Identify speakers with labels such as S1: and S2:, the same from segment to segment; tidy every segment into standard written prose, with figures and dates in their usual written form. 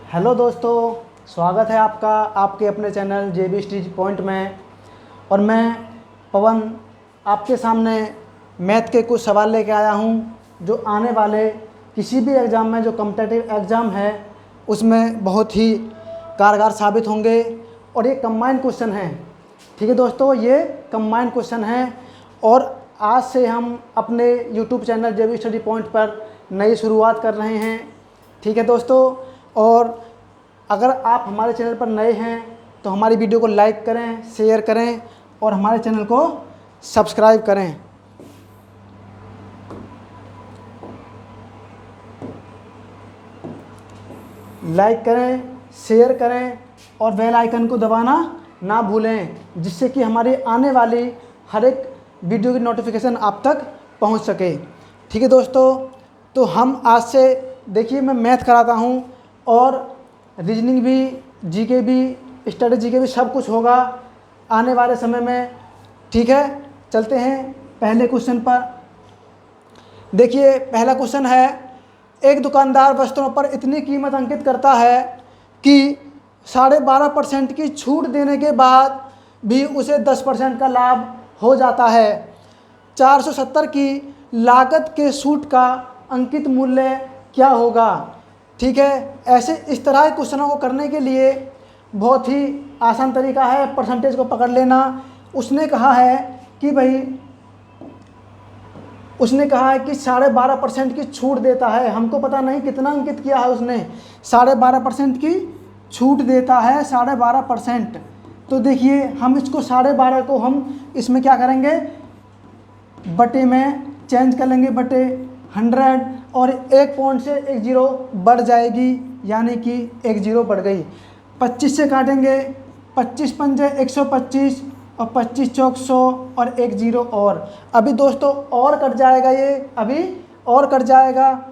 S1: Hello दोस्तों, स्वागत है आपका आपके अपने चैनल JB स्टडी पॉइंट में। और मैं पवन आपके सामने मैथ के कुछ सवाल लेके आया हूं जो आने वाले किसी भी एग्ज़ाम में, जो कॉम्पिटिटिव एग्ज़ाम है उसमें बहुत ही कारगर साबित होंगे। और ये कंबाइंड क्वेश्चन हैं। ठीक है दोस्तों, ये कंबाइंड क्वेश्चन हैं और आज से हम अपने YouTube channel JB study point पर नई शुरुआत कर रहे हैं। ठीक है दोस्तों, और अगर आप हमारे चैनल पर नए हैं तो हमारी वीडियो को लाइक करें, शेयर करें और हमारे चैनल को सब्सक्राइब करें। लाइक करें, शेयर करें और बेल आइकन को दबाना ना भूलें, जिससे कि हमारी आने वाली हर एक वीडियो की नोटिफिकेशन आप तक पहुंच सके। ठीक है दोस्तों, तो हम आज से देखिए मैं मैथ कराता हूं और रीजनिंग भी, जीके भी, स्टडी जीके भी सब कुछ होगा आने वाले समय में। ठीक है, चलते हैं पहले क्वेश्चन पर। देखिए पहला क्वेश्चन है, एक दुकानदार वस्तुओं पर इतनी कीमत अंकित करता है कि 12.5% की छूट देने के बाद भी उसे 10% का लाभ हो जाता है। 470 की लागत के सूट का अंकित मूल्य क्या होगा। ठीक है, ऐसे इस तरह के क्वेश्चनों को करने के लिए बहुत ही आसान तरीका है, परसेंटेज को पकड़ लेना। उसने कहा है कि 12.5% की छूट देता है। हमको पता नहीं कितना अंकित किया है उसने। 12.5% की छूट देता है, 12.5%। तो देखिए हम इसको 12.5 को हम इसमें क्या करेंगे, बटे में चेंज कर लेंगे, बटे 100, और एक पॉइंट से एक जीरो बढ़ जाएगी, यानी कि एक जीरो बढ़ गई। 25 से काटेंगे, 25 पंजे 125 और 25 चौक 100 और एक जीरो और। अभी दोस्तों और कट जाएगा, ये अभी और कट जाएगा,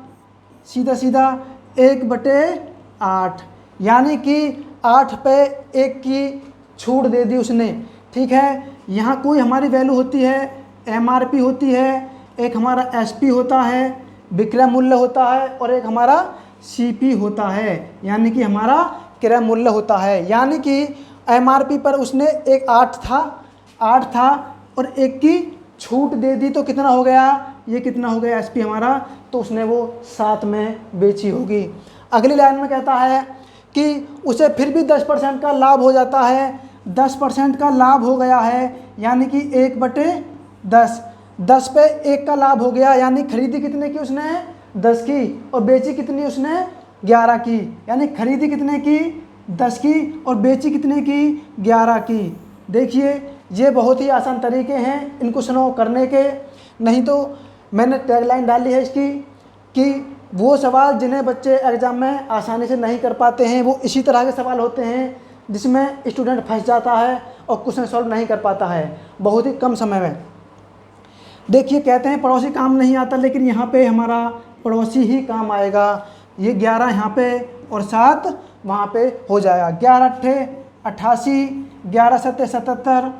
S1: सीधा सीधा 1/8, यानी कि 8 पे 1 की छूट दे दी उसने। ठीक है, यहाँ कोई हमारी वैल्यू होती है, MRP होती है, एक हमारा SP होता है, विक्रय मूल्य होता है, और एक हमारा CP होता है, यानी कि हमारा क्रय मूल्य होता है। यानी कि MRP पर उसने एक 8 था और 1 की छूट दे दी, तो कितना हो गया, ये कितना हो गया SP हमारा, तो उसने वो 7 में बेची होगी। अगली लाइन में कहता है कि उसे फिर भी 10% का लाभ हो जाता है। 10% का लाभ हो गया है, यानी कि 1/10, 10 पे 1 का लाभ हो गया, यानी खरीदी कितने की उसने, 10 की, और बेची कितनी उसने, 11 की। यानी खरीदी कितने की, 10 की, और बेची कितने की, 11 की। देखिए ये बहुत ही आसान तरीके हैं इन क्वेश्चनों को करने के। नहीं तो मैंने टैगलाइन डाली है इसकी कि वो सवाल जिन्हें बच्चे एग्ज़ाम में आसानी से नहीं कर पाते हैं, वो इसी तरह के सवाल होते हैं जिसमें स्टूडेंट फंस जाता है और क्वेश्चन सॉल्व नहीं कर पाता है बहुत ही कम समय में। देखिए कहते हैं पड़ोसी काम नहीं आता, लेकिन यहाँ पे हमारा पड़ोसी ही काम आएगा। ये 11 यहाँ पे और 7 वहाँ पे हो जाएगा। 11 अट्ठे 88, 11 सत्ते 77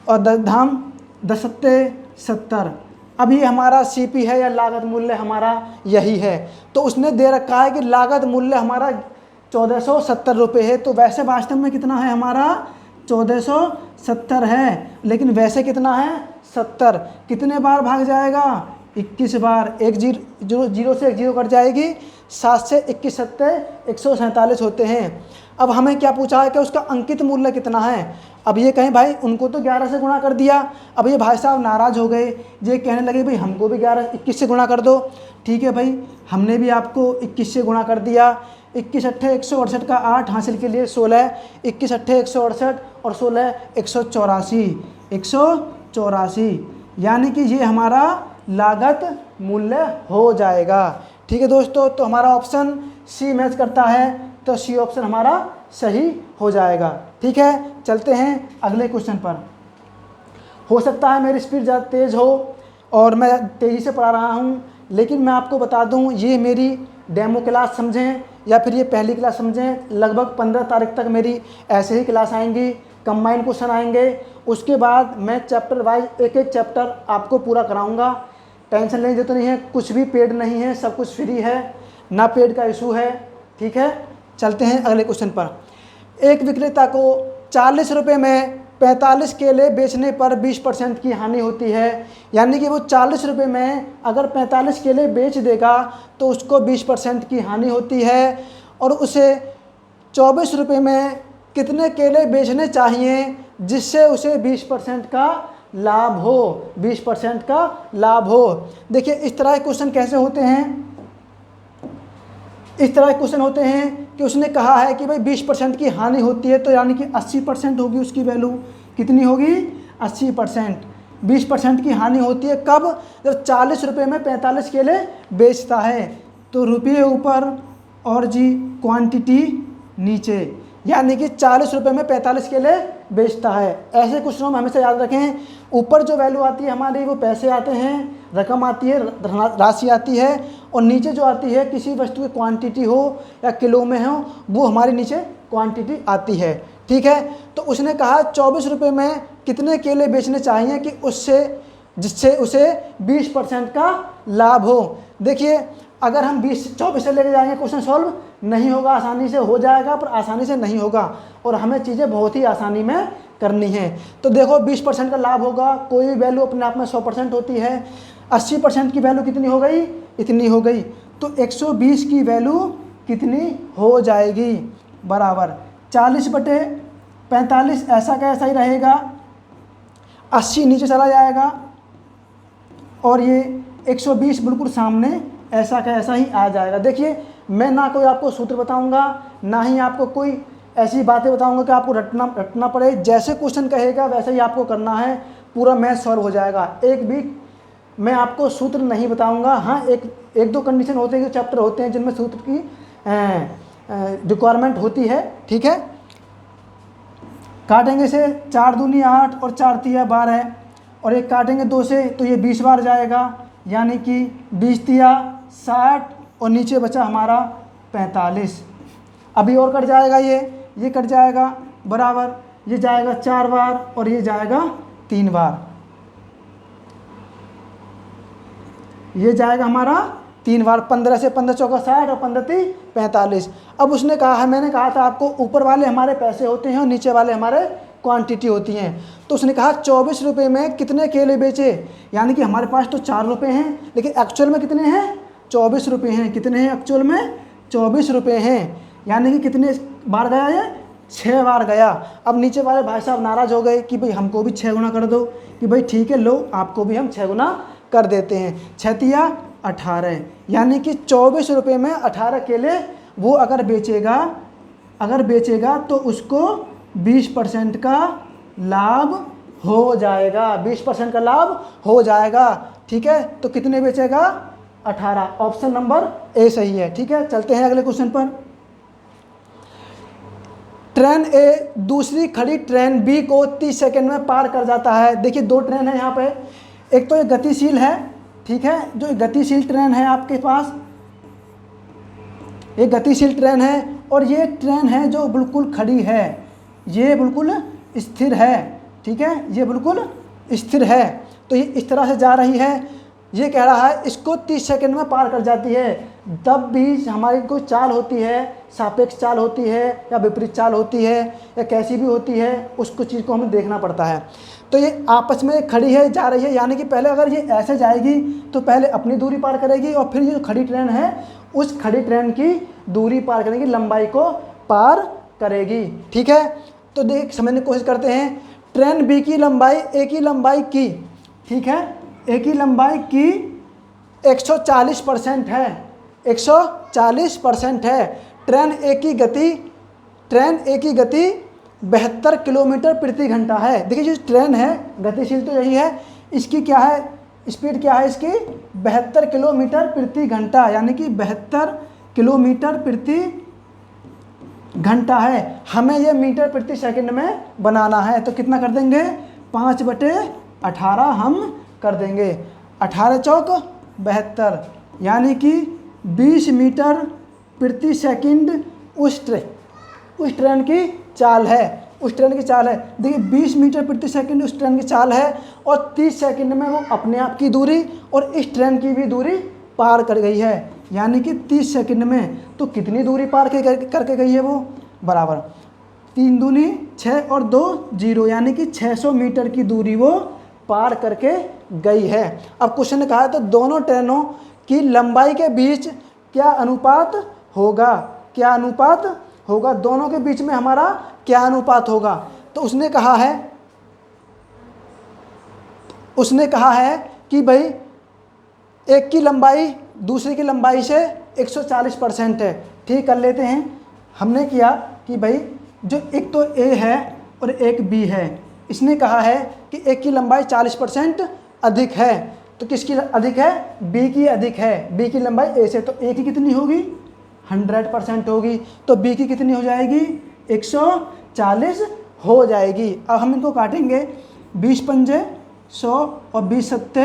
S1: और 10 धाम 10 सत्ते 70। अब ये हमारा CP है या लागत मूल्य हमारा यही है। तो उसने दे रखा है कि लागत मूल्य हमारा 1470 रुपये है। तो वैसे वास्तव में कितना है हमारा, 1470 है, लेकिन वैसे कितना है, 70। कितने बार भाग जाएगा, 21 बार। एक जीरो से एक जीरो कट जाएगी, 7 से 21 सत्ते 147 होते हैं। अब हमें क्या पूछा है कि उसका अंकित मूल्य कितना है। अब ये कहें भाई उनको तो 11 से गुणा कर दिया। अब ये भाई साहब नाराज़ हो गए, ये कहने लगे भाई हमको भी 21 से गुणा कर दो। ठीक है भाई, हमने भी आपको 21 से गुणा कर दिया। 21 अट्ठे 168 का 8 हासिल के लिए 16, 21 अट्ठे 168 और 16 184, यानी कि ये हमारा लागत मूल्य हो जाएगा। ठीक है दोस्तों, तो हमारा ऑप्शन C मैच करता है, तो C ऑप्शन हमारा सही हो जाएगा। ठीक है, चलते हैं अगले क्वेश्चन पर। हो सकता है मेरी स्पीड ज़्यादा तेज़ हो और मैं तेज़ी से पढ़ा रहा हूँ, लेकिन मैं आपको बता दूँ ये मेरी डेमो क्लास समझें या फिर ये पहली क्लास समझें, लगभग 15 तारीख तक मेरी ऐसे ही क्लास आएंगी, कंबाइंड क्वेश्चन आएंगे। उसके बाद मैं चैप्टर वाइज एक एक चैप्टर आपको पूरा कराऊंगा। टेंशन लेने की जरूरत नहीं है, कुछ भी पेड नहीं है, सब कुछ फ्री है, ना पेड का इशू है। ठीक है, चलते हैं अगले क्वेश्चन पर। एक विक्रेता को 40 रुपये में 45 केले बेचने पर 20% की हानि होती है। यानी कि वो 40 रुपये में अगर 45 केले बेच देगा तो उसको 20% की हानि होती है, और उसे 24 रुपये में कितने केले बेचने चाहिए जिससे उसे 20% का लाभ हो, 20% का लाभ हो। देखिए इस तरह के क्वेश्चन कैसे होते हैं, इस तरह के क्वेश्चन होते हैं कि उसने कहा है कि भाई 20% की हानि होती है, तो यानी कि 80% होगी उसकी वैल्यू। कितनी होगी? 80%। 20% की हानि होती है कब? जब 40 रुपये में 45 केले बेचता है। तो रुपये ऊपर और जी क्वांटिटी नीचे, यानी कि 40 रुपये में 45 केले बेचता है। ऐसे क्वेश्चनों में हमेशा याद रखें, ऊपर जो वैल्यू आती है हमारी वो पैसे आते हैं, रकम आती है, राशि आती है, और नीचे जो आती है किसी वस्तु की क्वांटिटी हो या किलो में हो, वो हमारी नीचे क्वांटिटी आती है। ठीक है, तो उसने कहा 24 रुपये में कितने केले बेचने चाहिए कि जिससे उसे 20% का लाभ हो। देखिए अगर हम 24 से लेके जाएंगे क्वेश्चन सॉल्व नहीं होगा, आसानी से हो जाएगा पर आसानी से नहीं होगा, और हमें चीज़ें बहुत ही आसानी में करनी है। तो देखो 20% का लाभ होगा, कोई भी वैल्यू अपने आप में 100% होती है। 80% की वैल्यू कितनी हो गई? इतनी हो गई। तो 120 की वैल्यू कितनी हो जाएगी? बराबर 40/45, ऐसा का ऐसा ही रहेगा, 80 नीचे चला जाएगा, और ये 120 बिल्कुल सामने ऐसा का ऐसा ही आ जाएगा। देखिए मैं ना कोई आपको सूत्र बताऊंगा, ना ही आपको कोई ऐसी बातें बताऊंगा कि आपको रटना पड़े। जैसे क्वेश्चन कहेगा वैसे ही आपको करना है, पूरा मैथ सॉल्व हो जाएगा। एक भी मैं आपको सूत्र नहीं बताऊंगा। हाँ, एक दो कंडीशन होते हैं, जो चैप्टर होते हैं जिनमें सूत्र की रिक्वायरमेंट होती है। ठीक है, काटेंगे से 4 दूनी 8 और 4 तिया 12, और एक काटेंगे 2 से तो ये 20 बार जाएगा, यानी कि 20 तिया 60, और नीचे बचा हमारा 45। अभी और कट जाएगा, ये कट जाएगा, बराबर ये जाएगा 4 बार और ये जाएगा 3 बार, ये जाएगा हमारा 3 बार। 15 से 15 चौका 60 और 15 × 45। अब उसने कहा है, मैंने कहा था आपको ऊपर वाले हमारे पैसे होते हैं और नीचे वाले हमारे क्वांटिटी होती हैं। तो उसने कहा 24 रुपये में कितने केले बेचे, यानी कि हमारे पास तो 4 रुपये हैं, लेकिन एक्चुअल में कितने हैं? 24 रुपये हैं। कितने हैं एक्चुअल में? 24 रुपये हैं। यानी कि कितने बार गया ये? 6 बार गया। अब नीचे वाले भाई साहब नाराज़ हो गए कि भाई हमको भी 6 गुना कर दो, कि भाई ठीक है लो आपको भी हम 6 गुना कर देते हैं। 6 तिया 18, यानी कि 24 रुपये में 18 केले वो अगर बेचेगा तो उसको 20% का लाभ हो जाएगा, 20% का लाभ हो जाएगा। ठीक है, तो कितने बेचेगा? 18। ऑप्शन नंबर ए सही है। ठीक है, चलते हैं अगले क्वेश्चन पर। ट्रेन ए दूसरी खड़ी ट्रेन बी को 30 सेकंड में पार कर जाता है। देखिए 2 ट्रेन है यहाँ पे, एक तो ये गतिशील है, ठीक है, जो गतिशील ट्रेन है आपके पास, ये गतिशील ट्रेन है, और ये ट्रेन है जो बिल्कुल खड़ी है, ये बिल्कुल स्थिर है। ठीक है, ये बिल्कुल स्थिर है। तो ये इस तरह से जा रही है। ये कह रहा है इसको 30 सेकंड में पार कर जाती है। तब भी हमारी कोई चाल होती है, सापेक्ष चाल होती है या विपरीत चाल होती है या कैसी भी होती है, उसको चीज़ को हमें देखना पड़ता है। तो ये आपस में खड़ी है, जा रही है, यानी कि पहले अगर ये ऐसे जाएगी तो पहले अपनी दूरी पार करेगी, और फिर ये जो खड़ी ट्रेन है उस खड़ी ट्रेन की दूरी पार करेगी, लंबाई को पार करेगी। ठीक है, तो देख समझने की कोशिश करते हैं। ट्रेन बी की लंबाई ए की लंबाई की, ठीक है, ए की लंबाई की 140% है, 140% है। ट्रेन ए की गति 72 किलोमीटर प्रति घंटा है। देखिए जो ट्रेन है, गतिशील तो यही है, इसकी क्या है, स्पीड क्या है इसकी? 72 किलोमीटर प्रति घंटा, यानी कि 72 किलोमीटर प्रति घंटा है। हमें ये मीटर प्रति सेकंड में बनाना है, तो कितना कर देंगे? 5/18 हम कर देंगे। 18 चौक 72, यानी कि 20 मीटर प्रति सेकंड उस ट्रेन की चाल है, उस ट्रेन की चाल है। देखिए 20 मीटर प्रति सेकंड उस ट्रेन की चाल है, और 30 सेकंड में वो अपने आप की दूरी और इस ट्रेन की भी दूरी पार कर गई है। यानी कि 30 सेकंड में। तो कितनी दूरी पार करके गई है वो? बराबर 3 दूनी 6 और 2 0, यानी कि 600 मीटर की दूरी वो पार करके गई है। अब क्वेश्चन ने कहा है तो दोनों ट्रेनों की लंबाई के बीच क्या अनुपात होगा? क्या अनुपात होगा? दोनों के बीच में हमारा क्या अनुपात होगा? तो उसने कहा है कि भाई एक की लंबाई दूसरे की लंबाई से 140% है। ठीक, कर लेते हैं। हमने किया कि भाई जो एक तो ए है और एक बी है, इसने कहा है कि एक की लंबाई 40% अधिक है। तो किसकी अधिक है? बी की अधिक है। बी की लंबाई ए से, तो ए की कितनी होगी? 100% होगी। तो बी की कितनी हो जाएगी? 140 हो जाएगी। अब हम इनको काटेंगे। 20 पंजे 100 और 20 सत्ते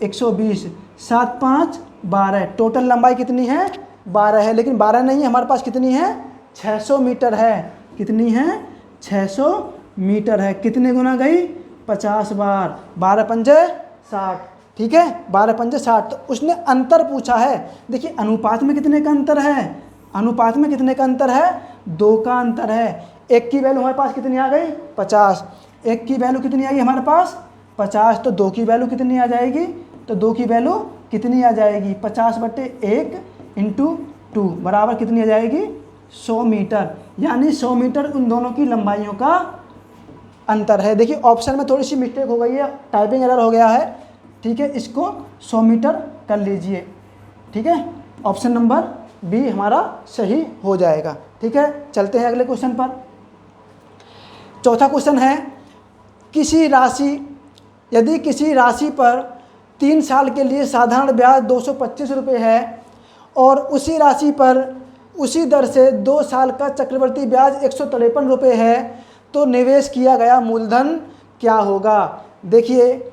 S1: 120, 7 5 12। टोटल लंबाई कितनी है? 12 है, लेकिन 12 नहीं है, हमारे पास कितनी है? 600 मीटर है। कितनी है? 600 मीटर है। कितने गुना गई? 50 बार। 12 पंजे 60। ठीक है, 12 पंजे 60। तो उसने अंतर पूछा है। देखिए अनुपात में कितने का अंतर है? अनुपात में कितने का अंतर है? 2 का अंतर है। एक की वैल्यू हमारे पास कितनी आ गई? 50। एक की वैल्यू कितनी आई हमारे पास? 50। तो 2 की वैल्यू कितनी आ जाएगी? तो 2 की वैल्यू कितनी आ जाएगी? 50/1 × 2 बराबर कितनी आ जाएगी? 100 मीटर। यानी 100 मीटर उन दोनों की लंबाइयों का अंतर है। देखिए ऑप्शन में थोड़ी सी मिस्टेक हो गई है, टाइपिंग एरर हो गया है। ठीक है, इसको 100 मीटर कर लीजिए। ठीक है, ऑप्शन नंबर बी हमारा सही हो जाएगा। ठीक है, चलते हैं अगले क्वेश्चन पर। चौथा क्वेश्चन है, यदि किसी राशि पर 3 साल के लिए साधारण ब्याज 225 रुपये है और उसी राशि पर उसी दर से 2 साल का चक्रवर्ती ब्याज 153 रुपये है, तो निवेश किया गया मूलधन क्या होगा? देखिए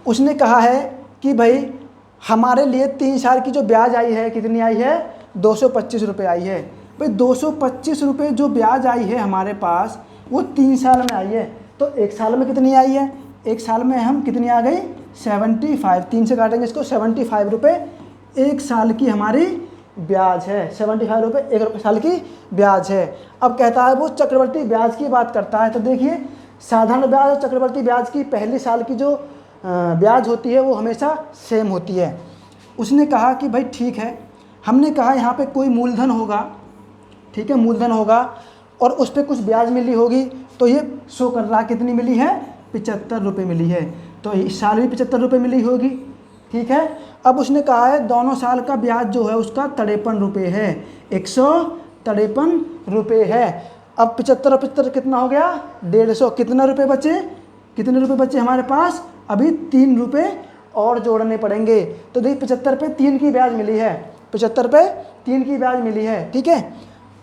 S1: उसने कहा है कि भाई हमारे लिए 3 साल की जो ब्याज आई है, कितनी आई है? 225 रुपये आई है। भाई 225 रुपये जो ब्याज आई है हमारे पास, वो 3 साल में आई है। तो 1 साल में कितनी आई है? 1 साल में हम कितनी आ गई? 75। 3 से काटेंगे इसको, 75 रुपये 1 साल की हमारी ब्याज है। 75 रुपये 1 साल की ब्याज है। अब कहता है वो चक्रवर्ती ब्याज की बात करता है। तो देखिए साधारण ब्याज और चक्रवर्ती ब्याज की पहली साल की जो ब्याज होती है वो हमेशा सेम होती है। उसने कहा कि भाई ठीक है, हमने कहा यहाँ पे कोई मूलधन होगा। ठीक है, मूलधन होगा और उस पर कुछ ब्याज मिली होगी। तो ये शो कर रहा कितनी मिली है? 75 रुपये मिली है। तो इस साल भी 75 रुपये मिली होगी। ठीक है, अब उसने कहा है दोनों साल का ब्याज जो है उसका 53 रुपये है। 153 रुपये है। अब 75 और 75 कितना हो गया? 150। कितना रुपये बचे? कितने रुपये बचे हमारे पास? अभी 3 रुपये और जोड़ने पड़ेंगे। तो देखिए 75 पे 3 की ब्याज मिली है। 75 पे 3 की ब्याज मिली है। ठीक है,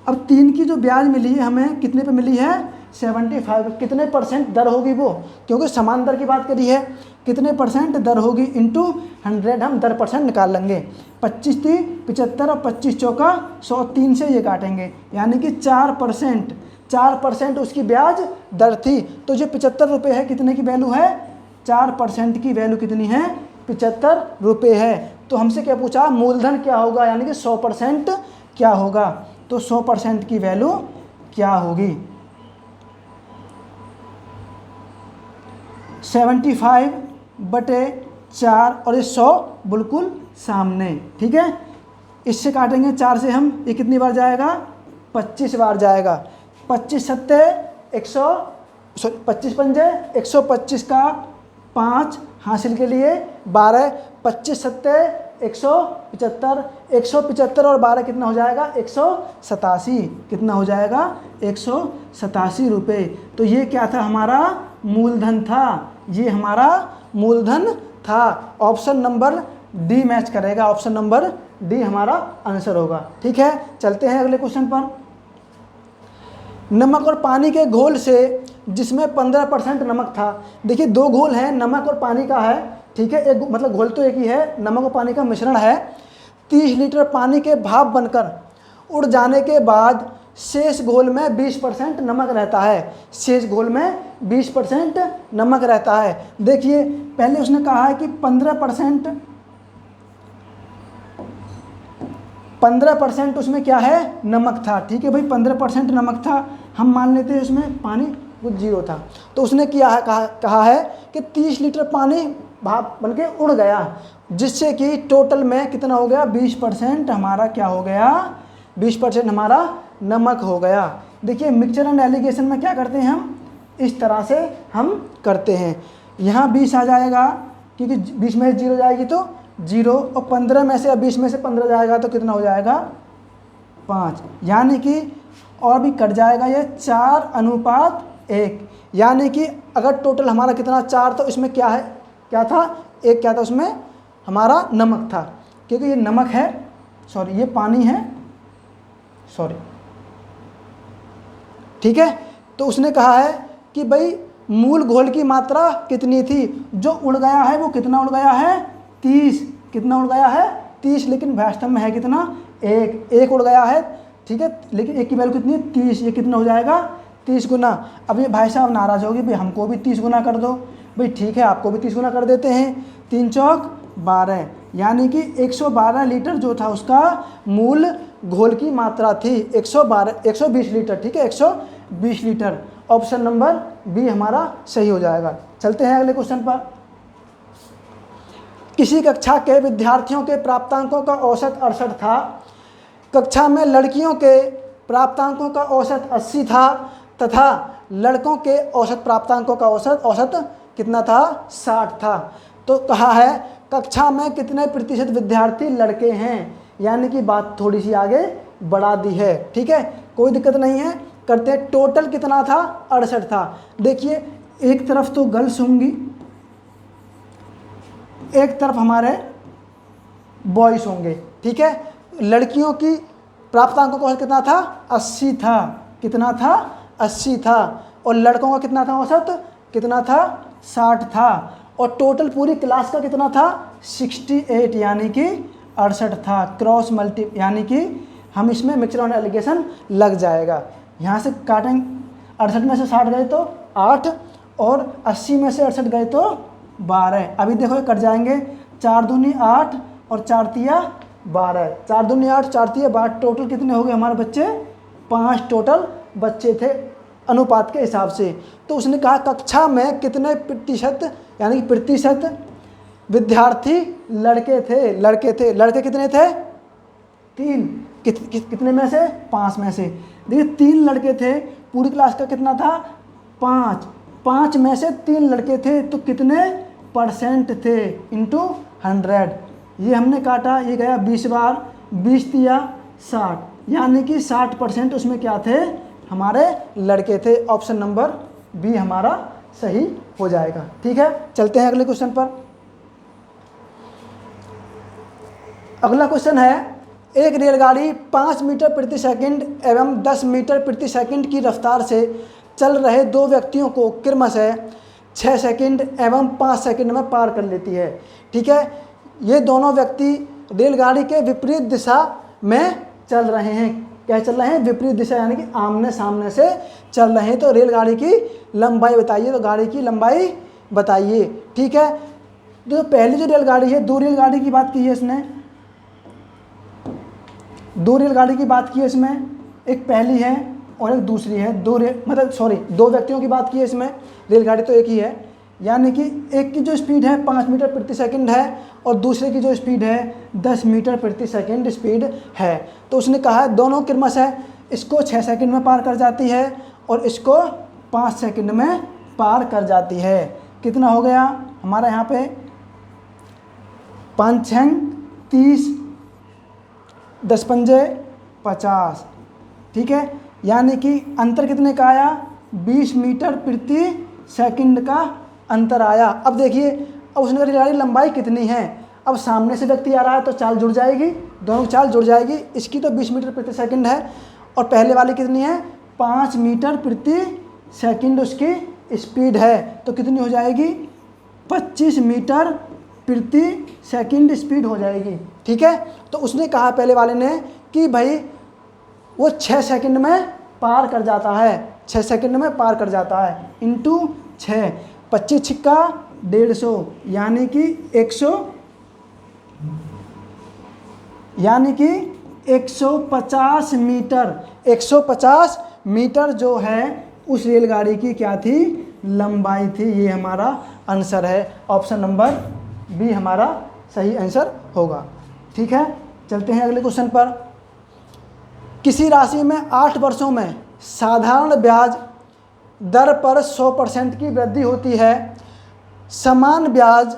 S1: अब 3 की जो ब्याज मिली है हमें कितने पे मिली है? 75। कितने परसेंट दर होगी वो? क्योंकि समान दर की बात करी है। कितने परसेंट दर होगी? इंटू 100 हम दर परसेंट निकाल लेंगे। 25 थी 75 और 25 चौका 103 से ये काटेंगे, यानी कि 4% उसकी ब्याज दर थी। तो जो 75 रुपये है कितने की वैल्यू है? 4% की वैल्यू कितनी है? 75 रुपये है। तो हमसे क्या पूछा? मूलधन क्या होगा, यानी कि 100% क्या होगा? तो 100% की वैल्यू क्या होगी? 75/4 और ये 100 बिल्कुल सामने। ठीक है, इससे काटेंगे 4 से हम, ये कितनी बार जाएगा? 25 बार जाएगा। 25 सत्ते 25 पंजे 125 का 5 हासिल के लिए 12। 25 सत्ते 175। 175 और 12 कितना हो जाएगा? 187। कितना हो जाएगा? 187 रुपये। तो ये क्या था? हमारा मूलधन था। ये हमारा मूलधन था। ऑप्शन नंबर डी मैच करेगा। ऑप्शन नंबर डी हमारा आंसर होगा। ठीक है, चलते हैं अगले क्वेश्चन पर। नमक और पानी के घोल से जिसमें 15% नमक था। देखिए 2 घोल हैं, नमक और पानी का है। ठीक है, एक मतलब घोल तो एक ही है, नमक और पानी का मिश्रण है। 30 लीटर पानी के भाप बनकर उड़ जाने के बाद शेष घोल में 20% नमक रहता है। शेष घोल में 20% नमक रहता है। देखिए पहले उसने कहा है कि 15% 15% उसमें क्या है, नमक था। ठीक है भाई, 15% नमक था, हम मान लेते हैं उसमें पानी कुछ 0 था। तो उसने किया है, कहा है कि 30 लीटर पानी भाप बन के उड़ गया, जिससे कि टोटल में कितना हो गया, 20% हमारा क्या हो गया, 20% हमारा नमक हो गया। देखिए मिक्सचर एंड एलिगेशन में क्या करते हैं हम, इस तरह से हम करते हैं। यहाँ 20 आ जाएगा, क्योंकि 20 में 0 जाएगी तो 0, और 15 में से या 20 में से 15 जाएगा तो कितना हो जाएगा, 5, यानी कि और भी कट जाएगा ये 4:1। यानी कि अगर टोटल हमारा कितना 4, तो इसमें क्या है, क्या था, 1 क्या था उसमें, हमारा नमक था, क्योंकि ये नमक है, सॉरी ये पानी है, सॉरी, ठीक है। तो उसने कहा है कि भाई मूल घोल की मात्रा कितनी थी, जो उड़ गया है वो कितना उड़ गया है, 30, कितना उड़ गया है, 30, लेकिन वास्तव में है कितना, 1 उड़ गया है, ठीक है, लेकिन 1 की वैल्यू कितनी है, 30, ये कितना हो जाएगा, 30 गुना। अब ये भाई साहब नाराज़ होगी, भाई हमको भी 30 गुना कर दो, भाई ठीक है आपको भी 30 गुना कर देते हैं, 3 चौक 12, यानी कि 112 लीटर जो था उसका मूल घोल की मात्रा थी, 120 लीटर, ठीक है, 120 लीटर। ऑप्शन नंबर बी हमारा सही हो जाएगा। चलते हैं अगले क्वेश्चन पर। किसी कक्षा के विद्यार्थियों के प्राप्तांकों का औसत 68 था, कक्षा में लड़कियों के प्राप्तांकों का औसत 80 था, तथा लड़कों के औसत प्राप्तांकों का औसत कितना था, 60 था। तो कहा है कक्षा में कितने प्रतिशत विद्यार्थी लड़के हैं, यानी कि बात थोड़ी सी आगे बढ़ा दी है, ठीक है, कोई दिक्कत नहीं है, करते हैं। टोटल कितना था, 68 था। देखिए एक तरफ तो गर्ल्स होंगी, एक तरफ हमारे बॉयज़ होंगे, ठीक है। लड़कियों की प्राप्तांकों का औसत कितना था, 80 था, कितना था, 80 था, और लड़कों का कितना था औसत, कितना था, 60 था, और टोटल पूरी क्लास का कितना था, 68, यानी कि 68 था। क्रॉस मल्टी, यानी कि हम इसमें मिक्सचर एंड एलिगेशन लग जाएगा। यहाँ से काटेंगे, 68 में से 60 गए तो 8, और 80 में से 68 गए तो 12। अभी देखो ये कट जाएंगे, 4 दूनी 8 और 4 तिया 12, 4 दूनी 8, 4 तिया 12, टोटल कितने हो गए हमारे बच्चे, 5 टोटल बच्चे थे अनुपात के हिसाब से। तो उसने कहा कक्षा में कितने प्रतिशत, यानी कि प्रतिशत विद्यार्थी लड़के थे, लड़के कितने थे, 3, कितने में से, 5 में से। देखिए 3 लड़के थे, पूरी क्लास का कितना था, 5 में से 3 लड़के थे, तो कितने परसेंट थे, इंटू 100, ये हमने काटा, ये गया 20 बार, 20 तिया 60, यानी कि 60% उसमें क्या थे, हमारे लड़के थे। ऑप्शन नंबर बी हमारा सही हो जाएगा, ठीक है। चलते हैं अगले क्वेश्चन पर। अगला क्वेश्चन है, एक रेलगाड़ी 5 मीटर प्रति सेकंड एवं 10 मीटर प्रति सेकंड की रफ्तार से चल रहे 2 व्यक्तियों को क्रमशः 6 सेकंड एवं 5 सेकंड में पार कर लेती है, ठीक है। ये दोनों व्यक्ति रेलगाड़ी के विपरीत दिशा में चल रहे हैं, क्या चल रहे हैं, विपरीत दिशा, यानी कि आमने सामने से चल रहे हैं। तो रेलगाड़ी की लंबाई बताइए, तो गाड़ी की लंबाई बताइए, ठीक है। तो पहली जो रेलगाड़ी है, 2 रेलगाड़ी की बात की है इसने, 2 रेलगाड़ी की बात की है इसमें, एक पहली है और एक दूसरी है, 2 व्यक्तियों की बात की है इसमें, रेलगाड़ी तो एक ही है, यानी कि एक की जो स्पीड है 5 मीटर प्रति सेकंड है और दूसरे की जो स्पीड है 10 मीटर प्रति सेकंड स्पीड है। तो उसने कहा है दोनों क्रमशः इसको 6 सेकंड में पार कर जाती है और इसको 5 सेकंड में पार कर जाती है। कितना हो गया हमारा यहाँ पे, 5 छंग 30, 10 पंजे 50, ठीक है, यानी कि अंतर कितने का आया, 20 मीटर प्रति सेकंड का अंतर आया। अब देखिए, अब उसने रेलगाड़ी लंबाई कितनी है, अब सामने से व्यक्ति आ रहा है तो चाल जुड़ जाएगी, दोनों चाल जुड़ जाएगी। इसकी तो 20 मीटर प्रति सेकंड है और पहले वाली कितनी है, 5 मीटर प्रति सेकंड उसकी स्पीड है, तो कितनी हो जाएगी, 25 मीटर प्रति सेकंड स्पीड हो जाएगी, ठीक है। तो उसने कहा पहले वाले ने कि भाई वो 6 सेकंड में पार कर जाता है, 6 सेकंड में पार कर जाता है, इंटू 6, 25 छिक्का 150, यानी कि 100, यानी कि 150 मीटर, 150 मीटर जो है उस रेलगाड़ी की क्या थी, लंबाई थी। ये हमारा आंसर है, ऑप्शन नंबर बी हमारा सही आंसर होगा। ठीक है, चलते हैं अगले क्वेश्चन पर। किसी राशि में 8 वर्षों में साधारण ब्याज दर पर 100% की वृद्धि होती है, समान ब्याज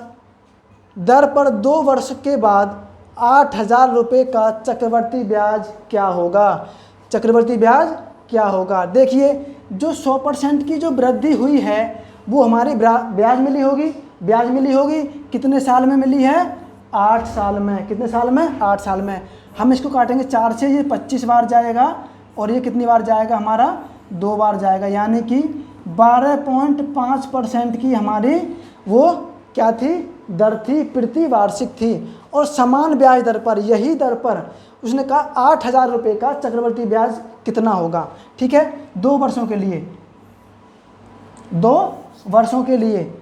S1: दर पर 2 वर्ष के बाद 8,000 रुपये का चक्रवर्ती ब्याज क्या होगा? चक्रवर्ती ब्याज क्या होगा? देखिए, जो 100% की जो वृद्धि हुई है वो हमारी ब्याज मिली होगी, ब्याज मिली होगी कितने साल में मिली है? 8 साल में। कितने साल में? 8 साल में। हम इसको काटेंगे 4 से, ये 25 बार जाएगा और ये कितनी बार जाएगा हमारा? 2 बार जाएगा, यानी कि 12.5% की हमारी वो क्या थी? दर थी, प्रति वार्षिक थी। और समान ब्याज दर पर, यही दर पर उसने कहा 8,000 रुपये का चक्रवर्ती ब्याज कितना होगा। ठीक है, 2 वर्षों के लिए, 2 वर्षों के लिए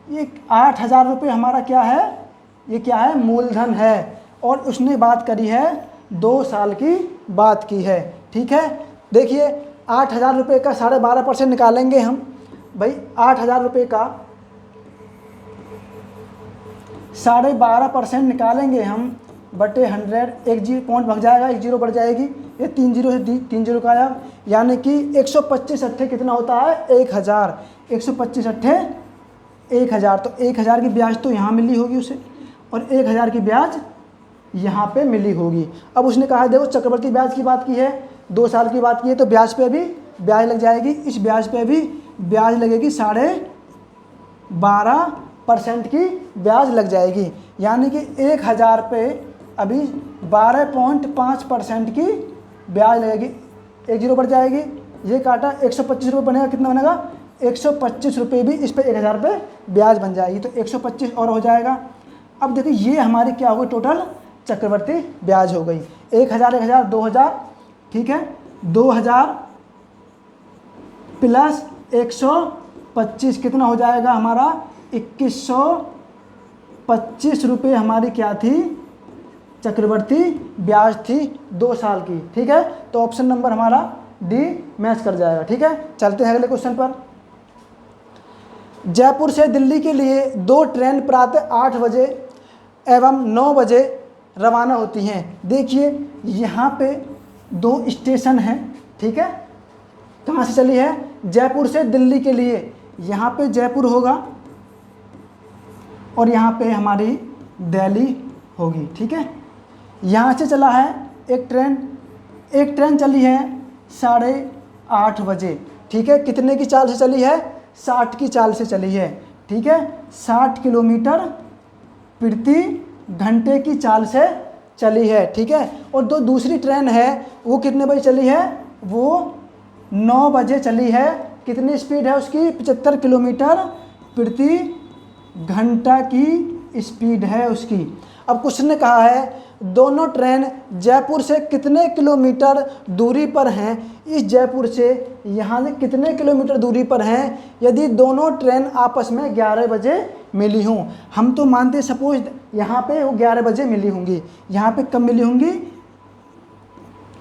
S1: ये 8,000 रुपये हमारा क्या है? ये क्या है? मूलधन है। और उसने बात करी है 2 साल की बात की है। ठीक है, देखिए 8,000 रुपये का 12.5% निकालेंगे हम भाई। 8,000 रुपये का 12.5% निकालेंगे हम बटे 100, एक जीरो पॉइंट भाग जाएगा, एक जीरो बढ़ जाएगी, ये 3 जीरो से 3 जीरो का आया, यानी कि 125 अट्ठे कितना होता है? 1,000। 125 अट्ठे 1,000, तो 1,000 की ब्याज तो यहाँ मिली होगी उसे, और 1,000 की ब्याज यहाँ पे मिली होगी। अब उसने कहा देखो चक्रवर्ती ब्याज की बात की है, 2 साल की बात की है, तो ब्याज पे भी ब्याज लग जाएगी, इस ब्याज पे भी ब्याज लगेगी, 12.5% की ब्याज लग जाएगी, यानी कि 1,000 पे अभी 12.5% की ब्याज लगेगी। एक जीरो बढ़ जाएगी, ये काटा 125 रुपये बनेगा, कितना बनेगा? 125 रुपये भी इस पे 1,000 पे ब्याज बन जाएगी, तो 125 और हो जाएगा। अब देखिए ये हमारी क्या हो गई? टोटल चक्रवर्ती ब्याज हो गई। 1,000 1,000 2,000, ठीक है, 2,000 प्लस 125 कितना हो जाएगा हमारा? 2,125 रुपये हमारी क्या थी? चक्रवर्ती ब्याज थी 2 साल की। ठीक है, तो ऑप्शन नंबर हमारा डी मैच कर जाएगा। ठीक है, चलते हैं अगले क्वेश्चन पर। जयपुर से दिल्ली के लिए 2 ट्रेन प्रातः 8 बजे एवं 9 बजे रवाना होती हैं। देखिए यहाँ पे 2 स्टेशन हैं। ठीक है, कहाँ से चली है? जयपुर से दिल्ली के लिए, यहाँ पे जयपुर होगा और यहाँ पे हमारी दिल्ली होगी। ठीक है, यहाँ से चला है एक ट्रेन चली है 8:30 बजे। ठीक है, कितने की चाल से चली है? 60 की चाल से चली है। ठीक है, 60 किलोमीटर प्रति घंटे की चाल से चली है। ठीक है, और दूसरी ट्रेन है वो कितने बजे चली है? वो 9 बजे चली है। कितनी स्पीड है उसकी? 75 किलोमीटर प्रति घंटा की स्पीड है उसकी। अब क्वेश्चन ने कहा है दोनों ट्रेन जयपुर से कितने किलोमीटर दूरी पर हैं? इस जयपुर से यहाँ से कितने किलोमीटर दूरी पर हैं यदि दोनों ट्रेन आपस में 11 बजे मिली हों? हम तो मानते सपोज यहाँ पे वो 11 बजे मिली होंगी, यहाँ पे कब मिली होंगी?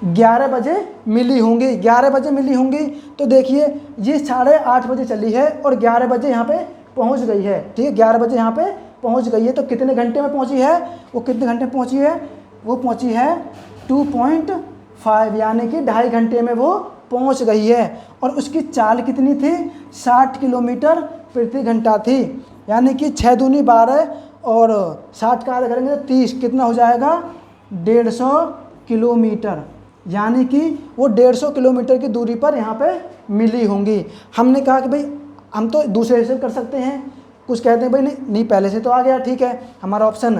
S1: 11 बजे मिली होंगी। 11 बजे मिली होंगी तो देखिए ये 8:30 बजे चली है और 11 बजे यहाँ पे पहुँच गई है। ठीक है, 11 बजे यहाँ पे पहुँच गई है, तो कितने घंटे में पहुँची है? वो कितने घंटे में पहुँची है? वो पहुँची है 2.5, यानी कि 2.5 घंटे में वो पहुँच गई है। और उसकी चाल कितनी थी? 60 किलोमीटर प्रति घंटा थी, यानी कि 6 दूनी 12 और 60 का आधा करेंगे तो 30, कितना हो जाएगा? 150 किलोमीटर, यानी कि वो 150 किलोमीटर की दूरी पर यहाँ पे मिली होंगी। हमने कहा कि भाई हम तो दूसरे से कर सकते हैं, कुछ कहते हैं भाई नहीं पहले से तो आ गया, ठीक है, हमारा ऑप्शन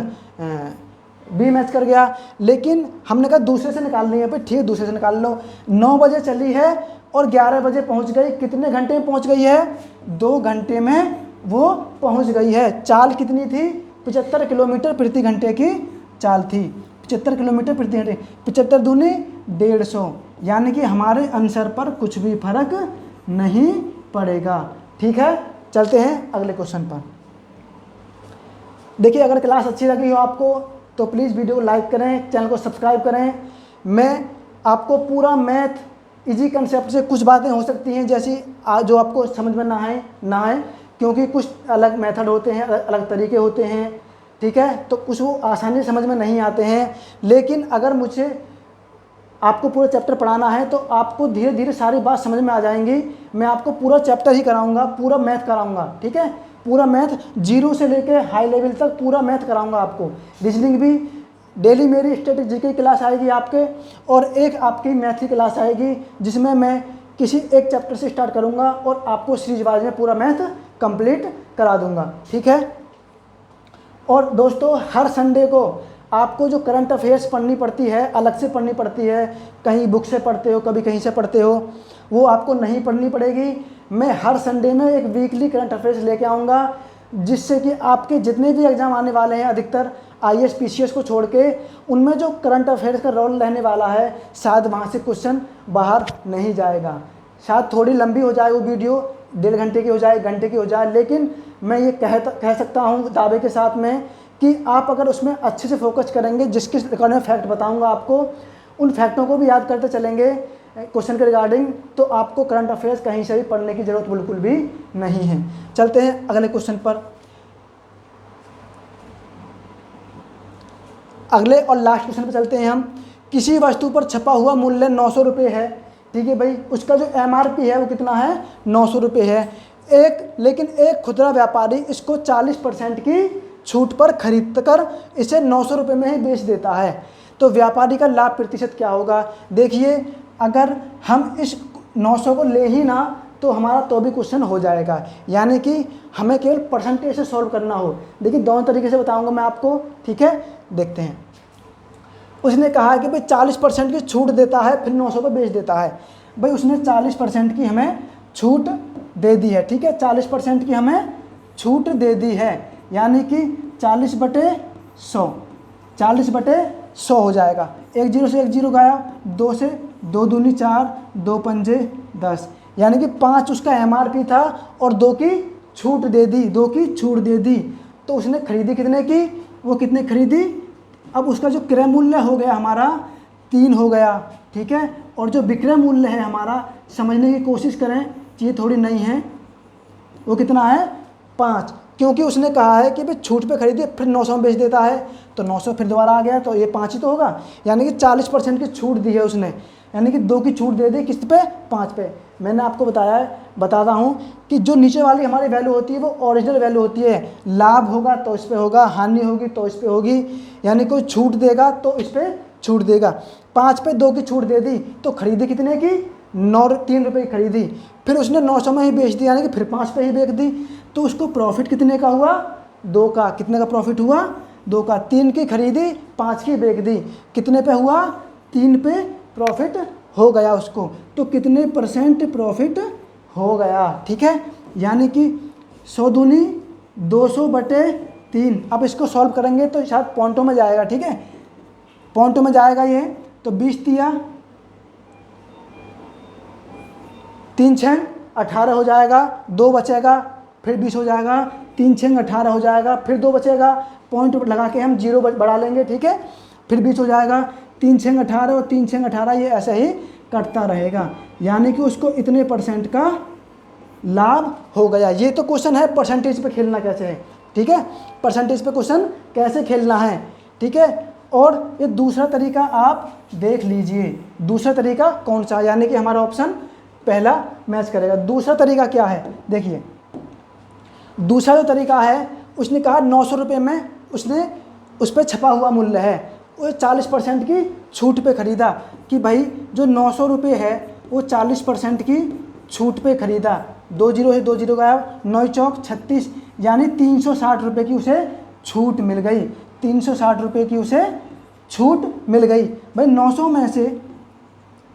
S1: बी मैच कर गया, लेकिन हमने कहा दूसरे से निकालनी है भाई, ठीक है दूसरे से निकाल लो। 9 बजे चली है और 11 बजे पहुंच गई, कितने घंटे में पहुंच गई है? 2 घंटे में वो पहुंच गई है। चाल कितनी थी? 75 किलोमीटर प्रति घंटे की चाल थी, 75 किलोमीटर प्रति घंटे, 75 दूनी 150, यानी कि हमारे आंसर पर कुछ भी फर्क नहीं पड़ेगा। ठीक है, चलते हैं अगले क्वेश्चन पर। देखिए अगर क्लास अच्छी लगी हो आपको तो प्लीज़ वीडियो को लाइक करें, चैनल को सब्सक्राइब करें, मैं आपको पूरा मैथ इजी कंसेप्ट से कुछ बातें हो सकती हैं जैसी जो आपको समझ में ना आए, क्योंकि कुछ अलग मेथड होते हैं, अलग तरीके होते हैं, ठीक है, तो कुछ वो आसानी से समझ में नहीं आते हैं। लेकिन अगर मुझे आपको पूरा चैप्टर पढ़ाना है तो आपको धीरे धीरे सारी बात समझ में आ जाएंगी। मैं आपको पूरा चैप्टर ही कराऊंगा, पूरा मैथ कराऊंगा, ठीक है, पूरा मैथ जीरो से लेके हाई लेवल तक पूरा मैथ कराऊंगा आपको। रीजनिंग भी डेली मेरी स्ट्रेटेजी की क्लास आएगी आपके, और एक आपकी मैथ की क्लास आएगी जिसमें मैं किसी एक चैप्टर से स्टार्ट करूंगा और आपको सीरीज वाइज में पूरा मैथ कंप्लीट करा दूंगा, ठीक है। और दोस्तों हर संडे को आपको जो करंट अफेयर्स पढ़नी पड़ती है, अलग से पढ़नी पड़ती है, कहीं बुक से पढ़ते हो, कभी कहीं से पढ़ते हो, वो आपको नहीं पढ़नी पड़ेगी। मैं हर संडे में एक वीकली करंट अफेयर्स लेके आऊँगा, जिससे कि आपके जितने भी एग्ज़ाम आने वाले हैं, अधिकतर IAS PCS को छोड़ के, उनमें जो करंट अफेयर्स का रोल रहने वाला है, शायद वहाँ से क्वेश्चन बाहर नहीं जाएगा। शायद थोड़ी लंबी हो जाए वो वीडियो, 1.5 घंटे की हो जाए, घंटे की हो जाए, लेकिन मैं ये कह सकता हूँ दावे के साथ में कि आप अगर उसमें अच्छे से फोकस करेंगे, जिसके रिकॉर्ड में फैक्ट बताऊंगा आपको, उन फैक्टों को भी याद करते चलेंगे क्वेश्चन के रिगार्डिंग, तो आपको करंट अफेयर्स कहीं से भी पढ़ने की ज़रूरत बिल्कुल भी नहीं है। चलते हैं अगले क्वेश्चन पर। अगले और लास्ट क्वेश्चन पर चलते हैं हम। किसी वस्तु पर छपा हुआ मूल्य 900 रुपये है, ठीक है भाई, उसका जो MRP है वो कितना है, 900 रुपये है। लेकिन एक खुदरा व्यापारी इसको 40% की छूट पर खरीद कर इसे 900 रुपये में ही बेच देता है, तो व्यापारी का लाभ प्रतिशत क्या होगा। देखिए, अगर हम इस 900 को ले ही ना तो हमारा तो भी क्वेश्चन हो जाएगा, यानी कि हमें केवल परसेंटेज से सॉल्व करना हो। देखिए दोनों तरीके से बताऊंगा मैं आपको, ठीक है, देखते हैं। उसने कहा है कि भाई 40% की छूट देता है, फिर 900 पे बेच देता है। भाई उसने 40% की हमें छूट दे दी है, ठीक है, 40% की हमें छूट दे दी है, यानी कि 40/100, 40/100 हो जाएगा। 1 0 से 1 0 गया, 2 से 2 दूनी 4, 2 पंजे 10, यानी कि 5 उसका MRP था और 2 की छूट दे दी, 2 की छूट दे दी। तो उसने खरीदी कितने की, वो कितने खरीदी, अब उसका जो क्रय मूल्य हो गया हमारा 3 हो गया, ठीक है, और जो विक्रय मूल्य है हमारा, समझने की कोशिश करें, ये थोड़ी नहीं है, वो कितना है 5, क्योंकि उसने कहा है कि भाई छूट पे खरीदिए फिर 900 में बेच देता है, तो 900 फिर दोबारा आ गया, तो ये 5 ही तो होगा, यानी कि 40% की छूट दी है उसने, यानी कि 2 की छूट दे दी, किस्त पे 5 पे। मैंने आपको बताता हूँ कि जो नीचे वाली हमारी वैल्यू होती है वो ओरिजिनल वैल्यू होती है, लाभ होगा तो इस पे होगा, हानि होगी तो इस पे होगी, यानी कोई छूट देगा तो इस पे छूट देगा। 5 पे 2 की छूट दे दी, तो खरीदी कितने की, 3 रुपये की खरीदी, फिर उसने 900 में ही बेच दी, यानी कि फिर 5 पे ही बेच दी, तो उसको प्रॉफिट कितने का हुआ, 2 का। कितने का प्रॉफिट हुआ, 2 का। 3 की खरीदी, 5 की बेच दी, कितने पे हुआ, 3 पे प्रॉफिट हो गया उसको, तो कितने % प्रॉफिट हो गया, ठीक है, यानी कि 100 दूनी 200/3। अब इसको सॉल्व करेंगे तो शायद पॉइंटों में जाएगा, ठीक है, पॉइंटों में जाएगा ये, तो 20 दिया, 3 6 18 हो जाएगा, 2 बचेगा, फिर 20 हो जाएगा, 3 6 18 हो जाएगा, फिर 2 बचेगा, पॉइंट लगा के हम 0 बढ़ा लेंगे, ठीक है, फिर 20 हो जाएगा, 3 6 18 और 3 6 18, ये ऐसे ही कटता रहेगा, यानी कि उसको इतने % का लाभ हो गया। ये तो क्वेश्चन है परसेंटेज पे खेलना कैसे है, ठीक है, परसेंटेज पे क्वेश्चन कैसे खेलना है, ठीक है। और ये दूसरा तरीका आप देख लीजिए, दूसरा तरीका कौन सा, यानी कि हमारा ऑप्शन पहला मैच करेगा। दूसरा तरीका क्या है, देखिए दूसरा जो तरीका है, उसने कहा 900 रुपये में उसने उस पर छपा हुआ मूल्य है, वो 40% की छूट पे ख़रीदा, कि भाई जो 900 रुपये है वो 40% की छूट पे ख़रीदा, 2 0 से 2 0 गया, 9 चौक 36, यानी 360 रुपये की उसे छूट मिल गई, 360 रुपये की उसे छूट मिल गई। भाई 900 में से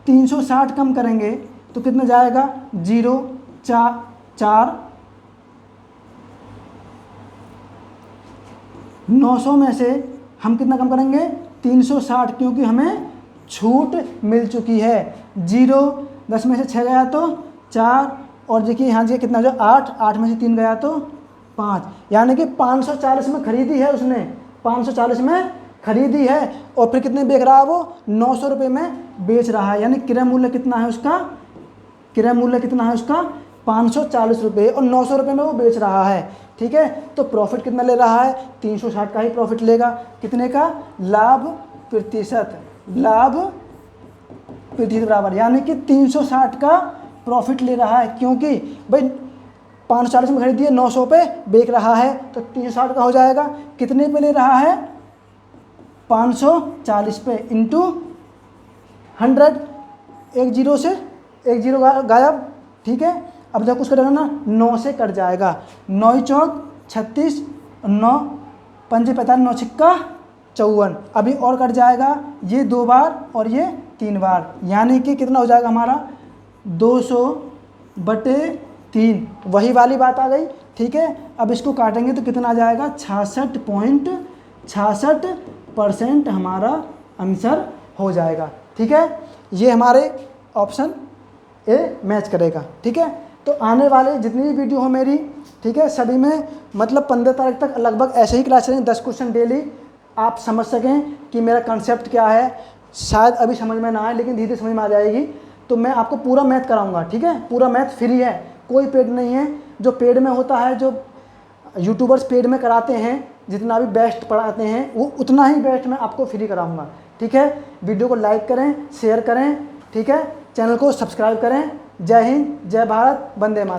S1: 360 कम करेंगे तो कितना जाएगा, 0 4 4, 900 में से हम कितना कम करेंगे, 360, क्योंकि हमें छूट मिल चुकी है। 0 10 में से 6 गया तो 4, और देखिए यहाँ से कितना जो 8, 8 में से 3 गया तो 5, यानी कि 540 में खरीदी है उसने, 540 में खरीदी है और फिर कितने बेच रहा है वो, 900 रुपये में बेच रहा है, यानी क्रय मूल्य कितना है उसका, क्रय मूल्य कितना है उसका 540 रुपये और 900 रुपये में वो बेच रहा है। ठीक है, तो प्रॉफिट कितना ले रहा है, 360 का ही प्रॉफिट लेगा। कितने का, लाभ प्रतिशत, लाभ प्रतिशत बराबर, यानी कि 360 का प्रॉफिट ले रहा है, क्योंकि भाई 540 में खरीदी है, 900 पे बेच रहा है, तो 360 का हो जाएगा। कितने पे ले रहा है, 540 पे इंटू 100, एक जीरो से एक जीरो गायब। ठीक है, अब जब कुछ करेगा ना 9 से कट जाएगा, 9 चौक 36, 9 पंजे 45, 9 छिक्का 54, अभी और कट जाएगा, ये 2 बार और ये 3 बार, यानी कि कितना हो जाएगा हमारा 200/3, वही वाली बात आ गई। ठीक है, अब इसको काटेंगे तो कितना आ जाएगा, 66.66% हमारा आंसर हो जाएगा। ठीक है, ये हमारे ऑप्शन ए मैच करेगा। ठीक है, तो आने वाले जितनी भी वीडियो हो मेरी, ठीक है, सभी में मतलब 15 तारीख तक लगभग ऐसे ही क्लास चलेंगे, 10 क्वेश्चन डेली, आप समझ सकें कि मेरा कंसेप्ट क्या है। शायद अभी समझ में ना आए, लेकिन धीरे धीरे समझ में आ जाएगी। तो मैं आपको पूरा मैथ कराऊंगा। ठीक है, पूरा मैथ फ्री है, कोई पेड नहीं है। जो पेड में होता है, जो यूट्यूबर्स पेड में कराते हैं, जितना भी बेस्ट पढ़ाते हैं, वो उतना ही बेस्ट मैं आपको फ्री कराऊंगा। ठीक है, वीडियो को लाइक करें, शेयर करें। ठीक है, चैनल को सब्सक्राइब करें। जय हिंद, जय भारत, वंदे मातरम।